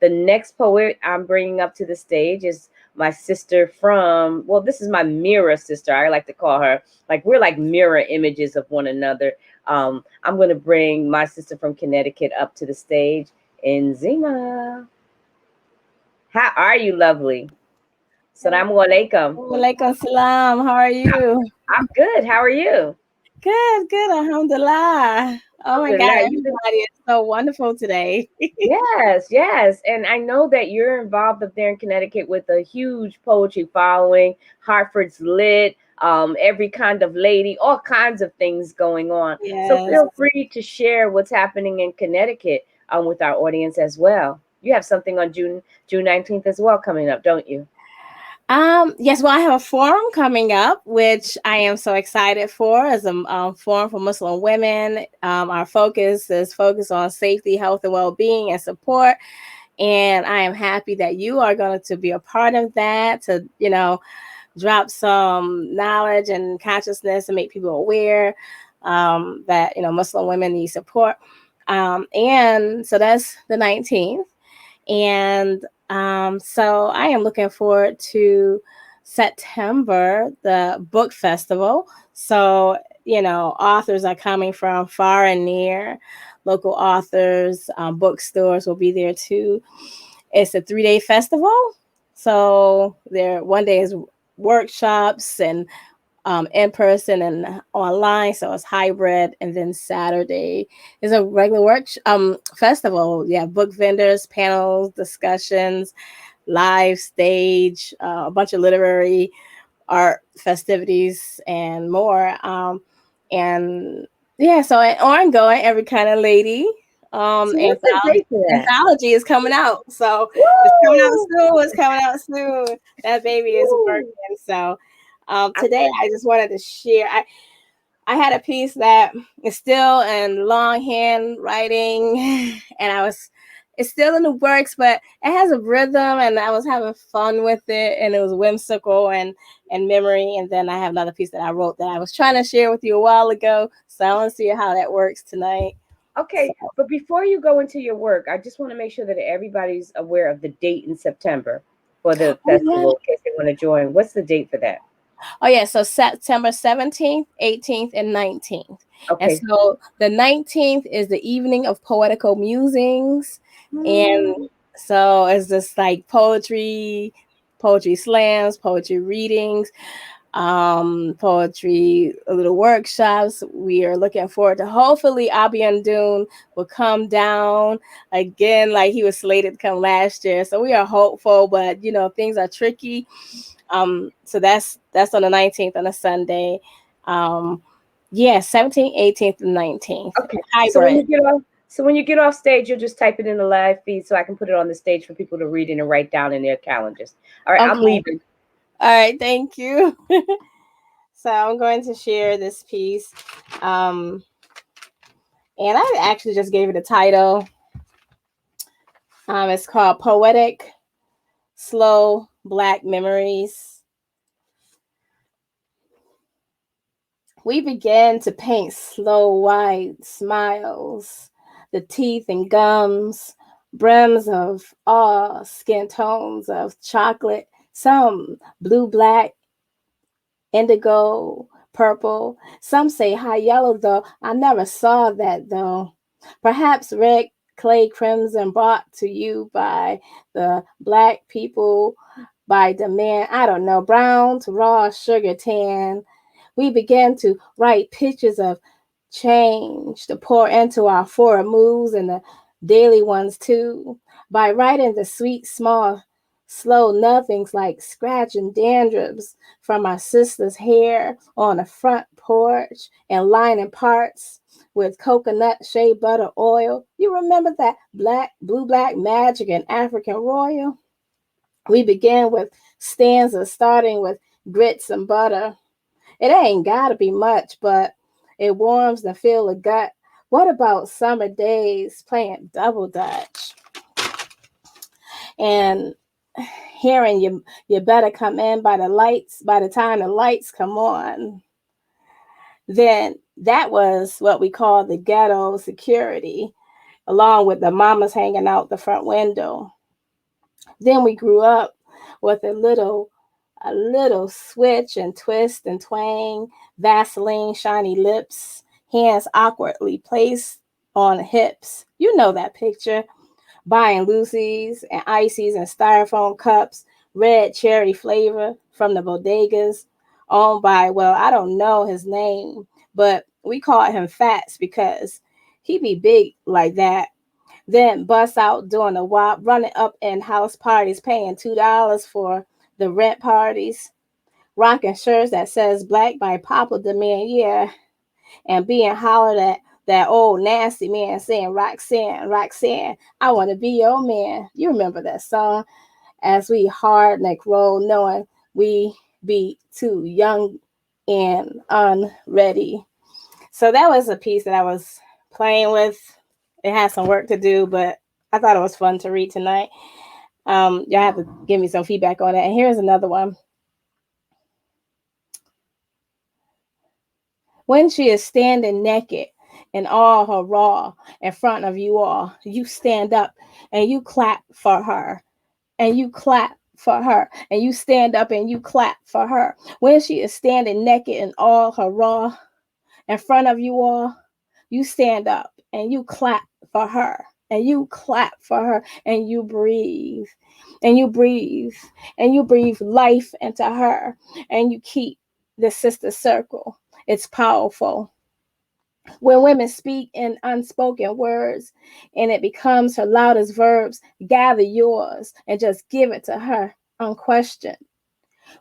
The next poet I'm bringing up to the stage is my sister from, well, this is my mirror sister. I like to call her. Like, we're like mirror images of one another. I'm going to bring my sister from Connecticut up to the stage. Nzima. How are you, lovely? Assalamu alaikum. Walaikum salam. How are you? I'm good. How are you? Good, good. Alhamdulillah. Oh my God, Alhamdulillah. You've been everybody is so wonderful today. Yes, yes. And I know that you're involved up there in Connecticut with a huge poetry following. Hartford's lit, every kind of lady, all kinds of things going on. So Yes. feel free to share what's happening in Connecticut with our audience as well. You have something on June 19th as well coming up, don't you? Yes, well, I have a forum coming up, which I am so excited for as a forum for Muslim women. Our focus is focused on safety, health, and well-being and support. And I am happy that you are going to be a part of that to, drop some knowledge and consciousness and make people aware that, Muslim women need support. And so that's the 19th. And so I am looking forward to September, the book festival. So, authors are coming from far and near. Local authors, bookstores will be there too. It's a 3-day festival. So there, one day is workshops and in person and online, so it's hybrid. And then Saturday is a regular festival. Yeah, book vendors, panels, discussions, live stage, a bunch of literary art festivities, and more. And yeah, so ongoing, every kind of lady. So what's the date for that? Anthology is coming out, so it's coming out Woo! soon. It's coming out soon. That baby is Woo! working. So I today I just wanted to share. I had a piece that is still in longhand writing, and it's still in the works, but it has a rhythm, and I was having fun with it, and it was whimsical and memory. And then I have another piece that I wrote that I was trying to share with you a while ago, so I want to see how that works tonight. So, Okay, but before you go into your work, I just want to make sure that everybody's aware of the date in September for the oh yeah, festival in case they want to join. What's the date for that? oh yeah, so September 17th, 18th, and 19th. And Okay. so the 19th is the evening of poetical musings. And Mm, so it's just like poetry slams, poetry readings, poetry little workshops. We are looking forward to, hopefully Abian Dune will come down again like he was slated to come last year. So we are hopeful, but things are tricky. So that's on the 19th on a Sunday. Um, yeah, 17th, 18th, and 19th. okay. Hybrid. So when you get off stage, you'll just type it in the live feed so I can put it on the stage for people to read it and write down in their calendars. All right, I'm Okay. leaving. All right, thank you. So I'm going to share this piece. Um, and I actually just gave it a title. It's called Poetic Slow Black Memories. We began to paint slow white smiles, the teeth and gums, brims of all skin tones of chocolate, some blue, black, indigo, purple. Some say high yellow, though I never saw that, though. Perhaps red clay crimson brought to you by the black people by demand. I don't know, brown to raw sugar tan. We began to write pictures of change to pour into our forward moves and the daily ones too. By writing the sweet, small, slow nothings like scratch and dandruffs from my sister's hair on the front porch and lining parts with coconut shea butter oil. You remember that blue black magic and African royal? We began with stanzas starting with grits and butter. It ain't gotta be much, but it warms the feel of gut. What about summer days playing double dutch and hearing you better come in by the time the lights come on? Then that was what we call the ghetto security. along with the mamas hanging out the front window. Then we grew up with a little switch and twist and twang, Vaseline, shiny lips, hands awkwardly placed on hips. You know that picture. Buying Lucy's and ices and styrofoam cups, red cherry flavor from the bodegas, owned by, well, I don't know his name, but we called him Fats because he be big like that. Then bust out doing a wop, running up in house parties, paying $2 for the rent parties, rocking shirts that says black by Papa Demand, yeah, and being hollered at that old nasty man saying, Roxanne, Roxanne, I want to be your man. You remember that song? As we hard neck roll, knowing we be too young and unready. So that was a piece that I was playing with. It had some work to do, but I thought it was fun to read tonight. Y'all have to give me some feedback on it. And here's another one. When she is standing naked in all her raw in front of you all, you stand up and you clap for her. And you clap for her. And you stand up and you clap for her. When she is standing naked in all her raw in front of you all, you stand up and you clap for her. And you clap for her and you breathe. And you breathe. And you breathe life into her. And you keep the sister circle. It's powerful. When women speak in unspoken words and it becomes her loudest verbs, gather yours and just give it to her unquestioned.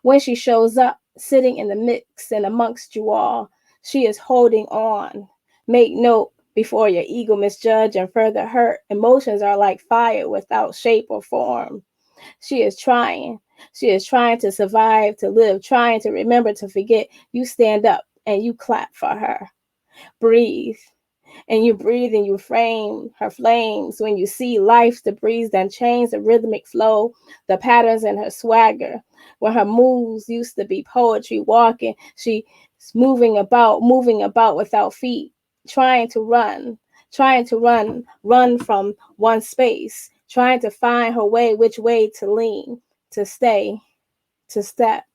When she shows up, sitting in the mix and amongst you all, she is holding on. Make note before your ego misjudge and further hurt. Emotions are like fire without shape or form. She is trying. She is trying to survive, to live, trying to remember, to forget. You stand up and you clap for her. Breathe. And you breathe and you frame her flames when you see life's debris then change the rhythmic flow, the patterns in her swagger. When her moves used to be poetry walking, she's moving about without feet, trying to run from one space, trying to find her way, which way to lean, to stay, to step.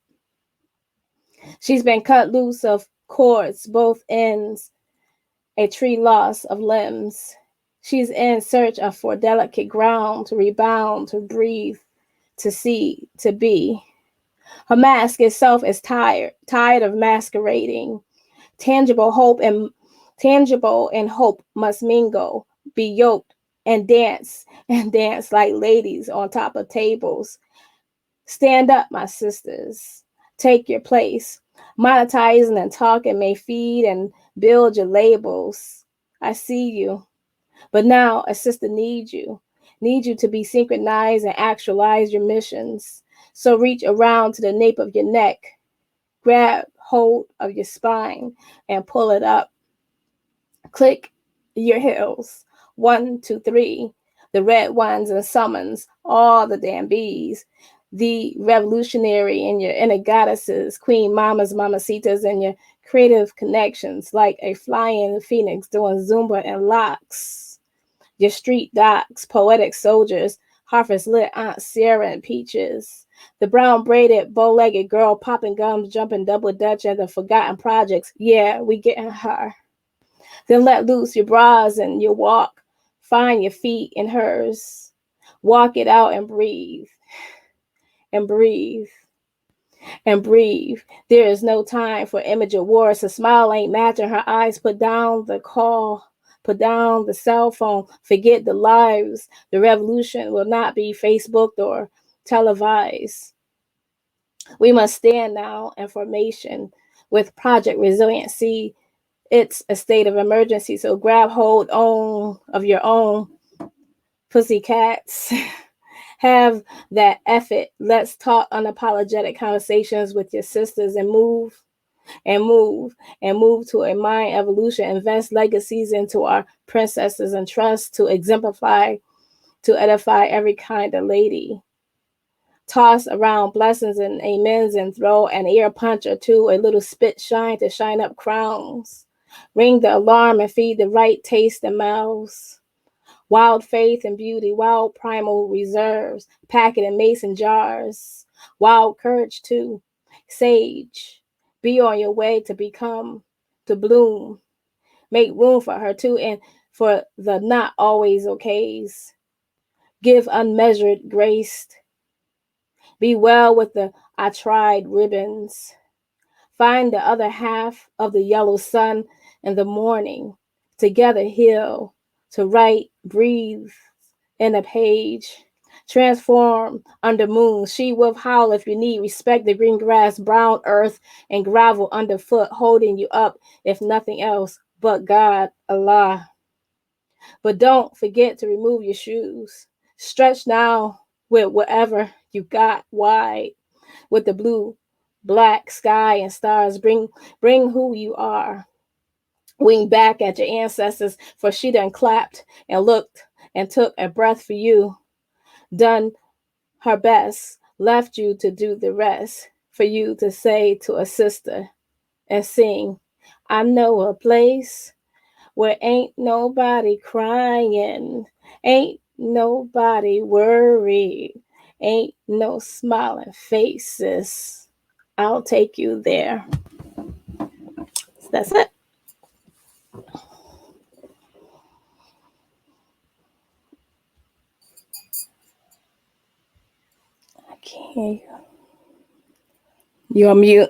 She's been cut loose of cords, both ends, a tree loss of limbs. She's in search of for delicate ground to rebound, to breathe, to see, to be. Her mask itself is tired of masquerading. Tangible hope and tangible and hope must mingle, be yoked and dance like ladies on top of tables. Stand up, my sisters. Take your place. Monetizing and talking may feed and build your labels. I see you. But now a sister needs you. Need you to be synchronized and actualize your missions. So reach around to the nape of your neck. Grab hold of your spine and pull it up. Click your heels. 1, 2, 3. The red ones and summons all the damn bees. The revolutionary in your inner goddesses, queen mamas, mamacitas, and your creative connections, like a flying phoenix doing Zumba and locks. Your street docs, poetic soldiers, harvest lit Aunt Sarah and Peaches. The brown braided, bow legged girl popping gums, jumping double dutch, and the forgotten projects. Yeah, we getting her. Then let loose your bras and your walk. Find your feet in hers. Walk it out and breathe. And breathe. And breathe. There is no time for image of wars. Her smile ain't matching her eyes. Put down the call. Put down the cell phone. Forget the lives. The revolution will not be Facebooked or televised. We must stand now in formation with Project Resiliency. It's a state of emergency. So grab hold of your own pussycats. Have that effort. Let's talk unapologetic conversations with your sisters and move and move and move to a mind evolution. Invest legacies into our princesses and trust to exemplify, to edify every kind of lady. Toss around blessings and amens and throw an ear punch or two, a little spit shine to shine up crowns. Ring the alarm and feed the right taste in mouths. Wild faith and beauty, wild primal reserves, pack it in mason jars, wild courage too, sage, be on your way to become, to bloom, make room for her too, and for the not always okays, give unmeasured grace, be well with the I tried ribbons, find the other half of the yellow sun in the morning, together heal, to write, breathe in a page, transform under moon, she wolf howl if you need, respect the green grass, brown earth, and gravel underfoot, holding you up, if nothing else but God, Allah. But don't forget to remove your shoes. Stretch now with whatever you got wide, with the blue, black sky and stars. Bring who you are. Wing back at your ancestors, for she done clapped and looked and took a breath for you. Done her best, left you to do the rest. For you to say to a sister and sing, I know a place where ain't nobody crying, ain't nobody worried, ain't no smiling faces. I'll take you there. That's it. I can't hear you. You're on mute.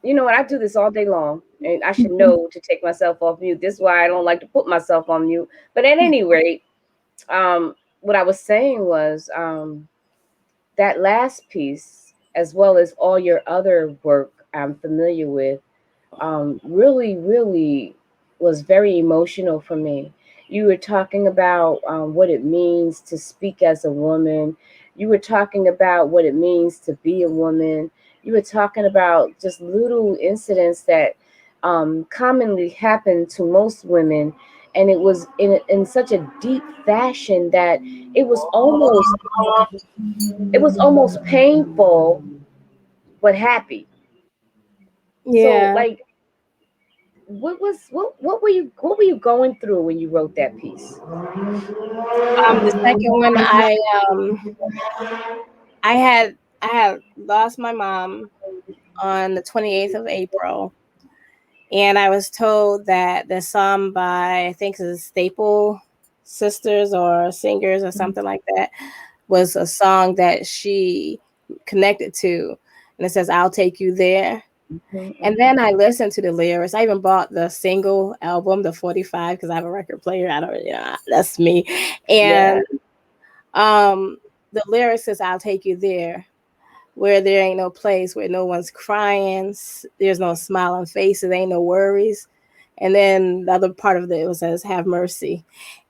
You know what? I do this all day long, and I should know to take myself off mute. This is why I don't like to put myself on mute. But at any rate, what I was saying was that last piece, as well as all your other work I'm familiar with, really, really was very emotional for me. You were talking about what it means to speak as a woman. You were talking about what it means to be a woman. You were talking about just little incidents that commonly happen to most women. And it was in such a deep fashion that it was almost it was almost painful but happy. So Yeah. like what were you going through when you wrote that piece? The second one, I had lost my mom on the 28th of April, and I was told that the song by, I think it's Staple Sisters or Singers or something like that, was a song that she connected to, and it says I'll take you there. And Mm-hmm. then I listened to the lyrics. I even bought the single album, the 45, because I have a record player. I don't, that's me. Yeah. And um, the lyrics says, I'll take you there, where there ain't no place, where no one's crying, there's no smiling faces, ain't no worries. And then the other part of it was says, have mercy.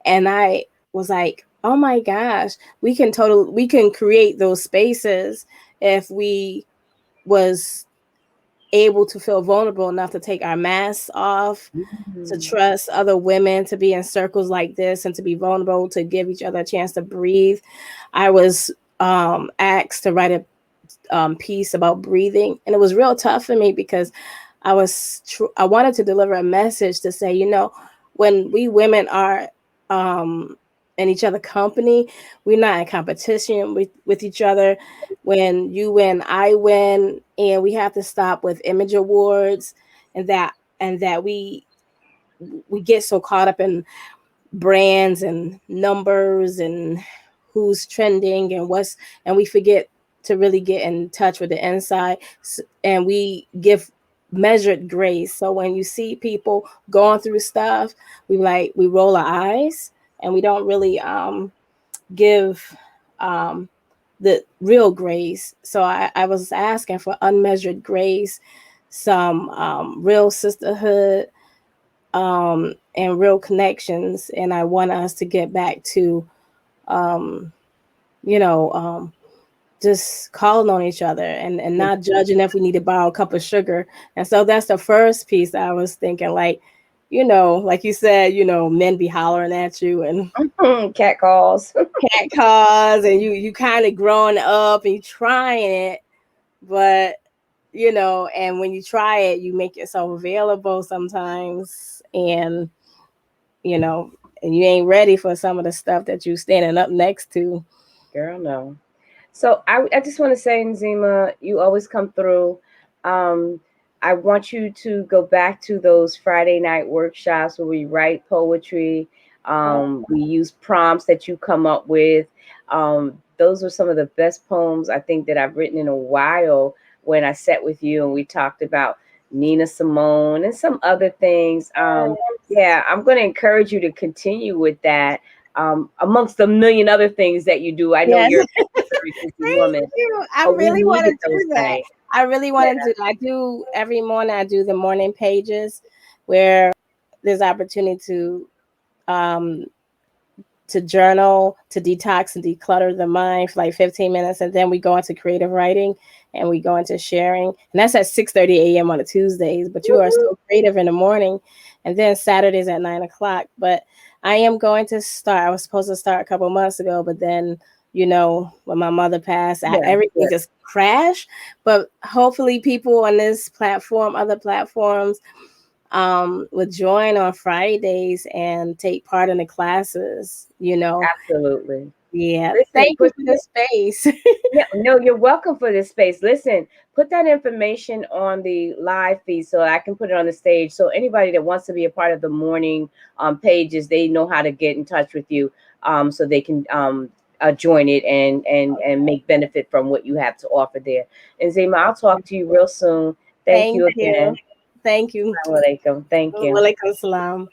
And I was like, oh my gosh, we can create those spaces if we was able to feel vulnerable enough to take our masks off, to Mhm. trust other women, to be in circles like this, and to be vulnerable, to give each other a chance to breathe. I was asked to write a piece about breathing, and it was real tough for me because I wanted to deliver a message to say, when we women are in each other company, we're not in competition with each other. When you win, I win, and we have to stop with image awards, and that we get so caught up in brands and numbers and who's trending and we forget to really get in touch with the inside, and we give measured grace. So when you see people going through stuff, we roll our eyes, and we don't really give um the real grace. So I was asking for unmeasured grace, some real sisterhood, and real connections. And I want us to get back to, um, you know, um, just calling on each other, and not judging if we need to borrow a cup of sugar. And so that's the first piece I was thinking, like, like you said, men be hollering at you and Cat calls. cat calls, and you kind of growing up and you trying it, but and when you try it, you make yourself available sometimes, and you know and you ain't ready for some of the stuff that you standing up next to. Girl, no. So I just want to say, Nzima, you always come through. Um, I want you to go back to those Friday night workshops where we write poetry. We use prompts that you come up with. Those were some of the best poems I think that I've written in a while when I sat with you and we talked about Nina Simone and some other things. Yeah, I'm going to encourage you to continue with that. Amongst a million other things that you do, I know Yes. you're a very busy Thank woman, you. I but we really want needed to those do that. nights. I really Yeah, want to do that. I do every morning. I do the morning pages where there's opportunity um to journal, to detox and declutter the mind for like 15 minutes, and then we go into creative writing and we go into sharing, and that's at 6:30 a.m. on the Tuesdays. But you are woo-hoo. so creative in the morning, and then Saturdays at 9 o'clock. But I am going to start. I was supposed to start a couple months ago, but then when my mother passed, Yeah, everything yeah, just crashed. But hopefully, people on this platform, other platforms, would join on Fridays and take part in the classes. absolutely. Yeah. Listen, Thank you for this space. yeah, no, you're welcome for this space. Listen, put that information on the live feed so I can put it on the stage. So anybody that wants to be a part of the morning pages, they know how to get in touch with you, so they can join it and make benefit from what you have to offer there. And Zima, I'll talk to you real soon. Thank Thank you you. again. Thank you. Assalamu alaikum. Thank you. Walaikum salam.